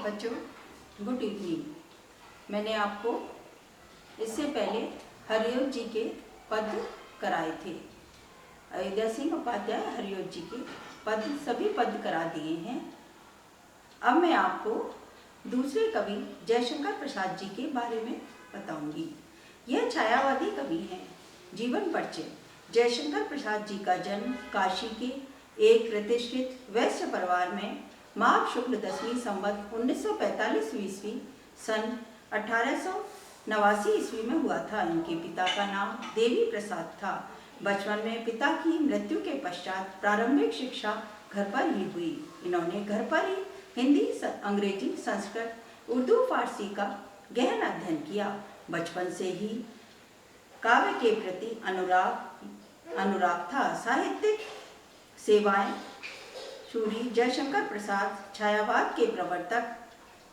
बच्चों, good evening. मैंने आपको इससे पहले हरिओं जी के पद कराए थे। अयोध्या सिंह उपाध्याय हरिओं जी के पद, सभी पद करा दिए हैं। अब मैं आपको दूसरे कवि जयशंकर प्रसाद जी के बारे में बताऊंगी। यह छायावादी कवि हैं। जीवन परिचय। जयशंकर प्रसाद जी का जन्म काशी के एक प्रतिष्ठित वैश्य परिवार में माघ शुक्ल 10वीं संवत 1945 ईस्वी सन 1889 ईस्वी में हुआ था। इनके पिता का नाम देवी प्रसाद था। बचपन में पिता की मृत्यु के पश्चात प्रारंभिक शिक्षा घर पर ही हुई। इन्होंने घर पर ही हिंदी, अंग्रेजी, संस्कृत, उर्दू, फारसी का गहन अध्ययन किया। बचपन से ही काव्य के प्रति अनुराग था। साहित्यिक सेवाएं शूरी जयशंकर प्रसाद छायावाद के प्रवर्तक,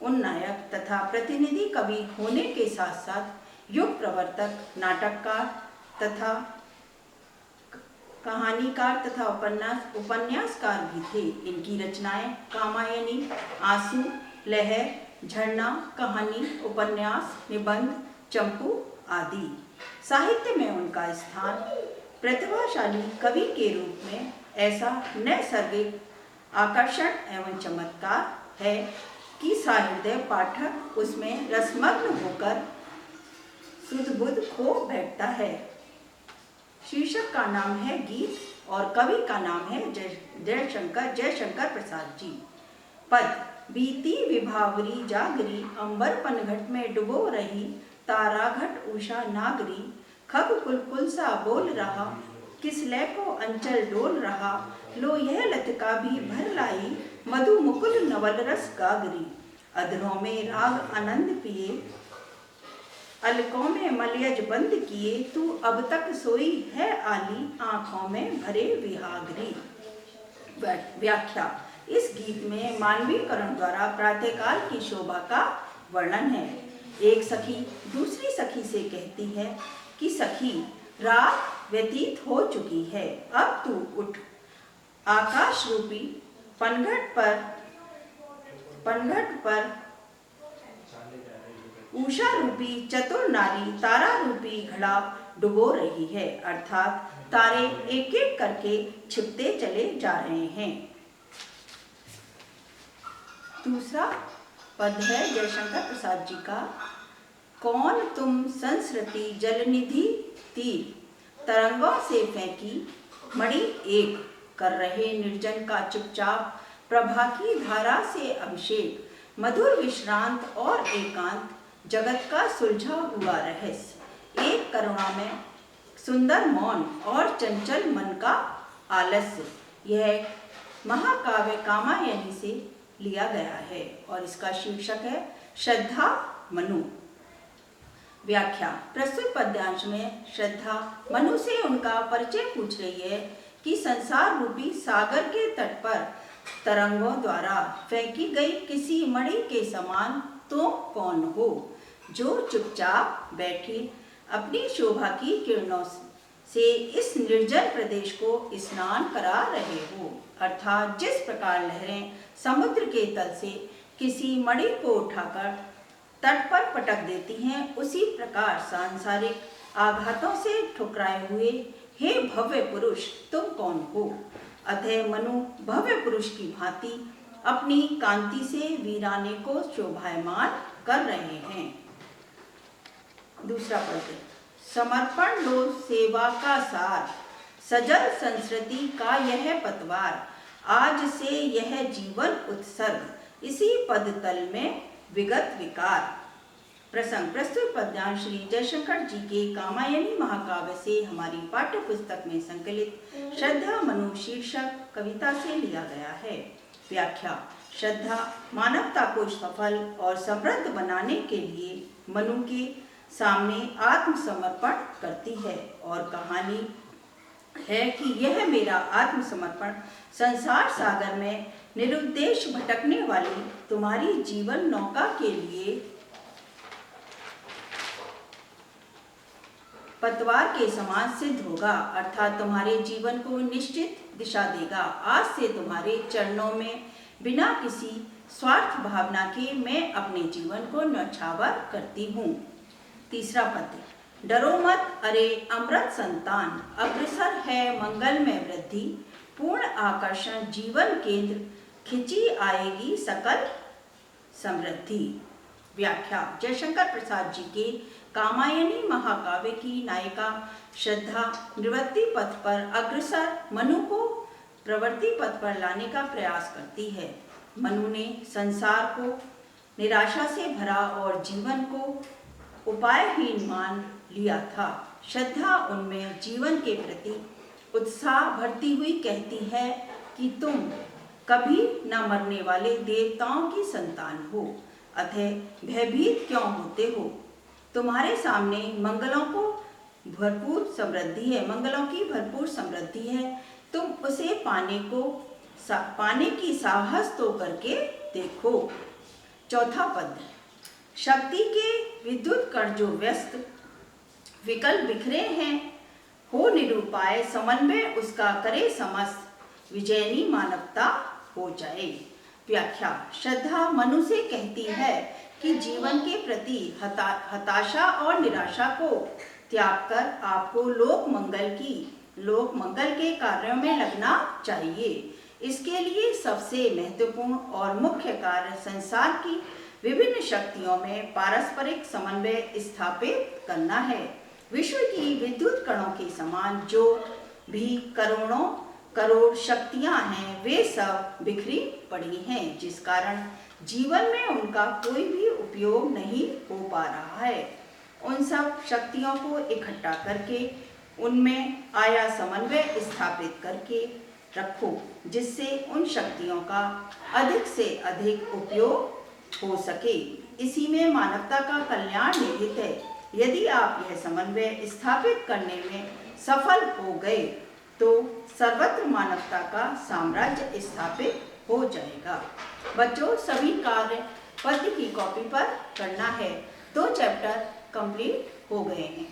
उन्नायक तथा प्रतिनिधि कवि होने के साथ साथ युग प्रवर्तक, नाटककार तथा कहानीकार तथा उपन्यासकार भी थे। इनकी रचनाएं कामायनी, आंसू, लहर, झरना, कहानी, उपन्यास, निबंध, चंपू आदि। साहित्य में उनका स्थान प्रतिभाशाली कवि के रूप में ऐसा नैसर्गिक आकर्षण एवं चमत्कार है कि सहृदय पाठक उसमें रसमग्न होकर सुध बुध खो बैठता है। शीर्षक का नाम है गीत और कवि का नाम है जयशंकर प्रसाद जी। पद। बीती विभावरी जागरी, अंबर पनघट में डुबो रही, ताराघट उषा नागरी, खग कुलकुल सा बोल रहा, किस लय को अंचल डोल रहा, लो यह लतिका भी भर लाई, मधु मुकुल नवल रस गागरी, अधरों में राग आनंद पिए, अलकों में मलयज बंद किए, तू अब तक सोई है आली, आंखों में भरे विहागरी। व्याख्या। इस गीत में मानवीकरण द्वारा प्रातःकाल की शोभा का वर्णन है। एक सखी दूसरी सखी से कहती है कि सखी, रात व्यतीत हो चुकी है, अब तू उठ, आकाश रूपी पनघट पर उषा रूपी चतुर नारी तारा रूपी घड़ा डुबो रही है। अर्थात तारे एक एक करके छिपते चले जा रहे हैं। दूसरा पद है जयशंकर प्रसाद जी का। कौन तुम संस्कृति जलनिधि तीर, तरंगों से फेंकी मणि एक, कर रहे निर्जन का चुपचाप, प्रभा की धारा से अभिषेक, मधुर विश्रांत और एकांत, जगत का सुलझा हुआ रहस्य, एक करुणा में सुंदर मौन और चंचल मन का आलस्य। यह महाकाव्य कामायनी से लिया गया है और इसका शीर्षक है श्रद्धा मनु। व्याख्या। प्रस्तुत पद्यांश में श्रद्धा मनु से उनका परिचय पूछ रही है कि संसार रूपी सागर के तट पर तरंगों द्वारा फेंकी गई किसी मणि के समान तो कौन हो, जो चुपचाप बैठे अपनी शोभा की किरणों से इस निर्जन प्रदेश को स्नान करा रहे हो। अर्थात जिस प्रकार लहरें समुद्र के तल से किसी मणि को उठाकर तट पर पटक देती हैं, उसी प्रकार सांसारिक आघातों से ठुकराए हुए हे भव्य पुरुष, तुम कौन हो। अतः मनु भव्य पुरुष की भांति अपनी कांति से वीराने को शोभायमान कर रहे हैं। दूसरा पद। समर्पण लो सेवा का सार, सजल संस्कृति का यह पतवार, आज से यह जीवन उत्सर्ग, इसी पद तल में विगत विकार। प्रसंग। प्रस्तुत पद्यांश श्री जयशंकर जी के कामायनी महाकाव्य से हमारी पाठ्य पुस्तक में संकलित श्रद्धा मनु शीर्षक कविता से लिया गया है। व्याख्या। श्रद्धा मानवता को सफल और समृद्ध बनाने के लिए मनु के सामने आत्मसमर्पण करती है और कहानी है कि यह मेरा आत्मसमर्पण संसार सागर में निरुद्देश भटकने वाली तुम्हारी जीवन नौका के लिए पतवार के समान सिद्ध होगा। अर्थात तुम्हारे जीवन को निश्चित दिशा देगा। आज से तुम्हारे चरणों में बिना किसी स्वार्थ भावना के मैं अपने जीवन को न्यौछावर करती हूँ। तीसरा पद्य। डरो मत अरे अमृत संतान, अग्रसर है मंगल में वृद्धि, पूर्ण आकर्षण जीवन केंद्र, खिंची आएगी सकल समृद्धि। व्याख्या। जयशंकर प्रसाद जी के कामायनी महाकाव्य की नायिका श्रद्धा निवृत्ति पथ पर अग्रसर मनु को प्रवृत्ति पथ पर लाने का प्रयास करती है। मनु ने संसार को निराशा से भरा और जीवन को उपायहीन मान लिया था। श्रद्धा उनमें जीवन के प्रति उत्साह भरती हुई कहती है कि तुम कभी न मरने वाले देवताओं की संतान हो, अतः भयभीत क्यों होते हो? तुम्हारे सामने मंगलों की भरपूर समृद्धि है, तुम उसे पाने की साहस तो करके देखो। चौथा पद। शक्ति के विद्युत कण जो व्यस्त विकल बिखरे हैं, हो निरूपाय समन्वय उसका करे समस्त, विजयनी मानवता हो जाए। व्याख्या। श्रद्धा मनु से कहती है कि जीवन के प्रति हताशा और निराशा को त्याग कर आपको लोक मंगल के कार्यों में लगना चाहिए। इसके लिए सबसे महत्वपूर्ण और मुख्य कार्य संसार की विभिन्न शक्तियों में पारस्परिक समन्वय स्थापित करना है। विश्व की विद्युत कणों के समान जो भी करोड़ों करोड़ शक्तियां हैं, वे सब बिखरी पड़ी हैं, जिस कारण जीवन में उनका कोई भी उपयोग नहीं हो पा रहा है। उन सब शक्तियों को इकट्ठा करके उनमें आया समन्वय स्थापित करके रखो, जिससे उन शक्तियों का अधिक से अधिक उपयोग हो सके। इसी में मानवता का कल्याण निहित है। यदि आप यह समन्वय स्थापित करने में सफल हो गए तो सर्वत्र मानवता का साम्राज्य स्थापित हो जाएगा। बच्चों, सभी कार्य पद्य की कॉपी पर करना है। 2 चैप्टर कंप्लीट हो गए हैं।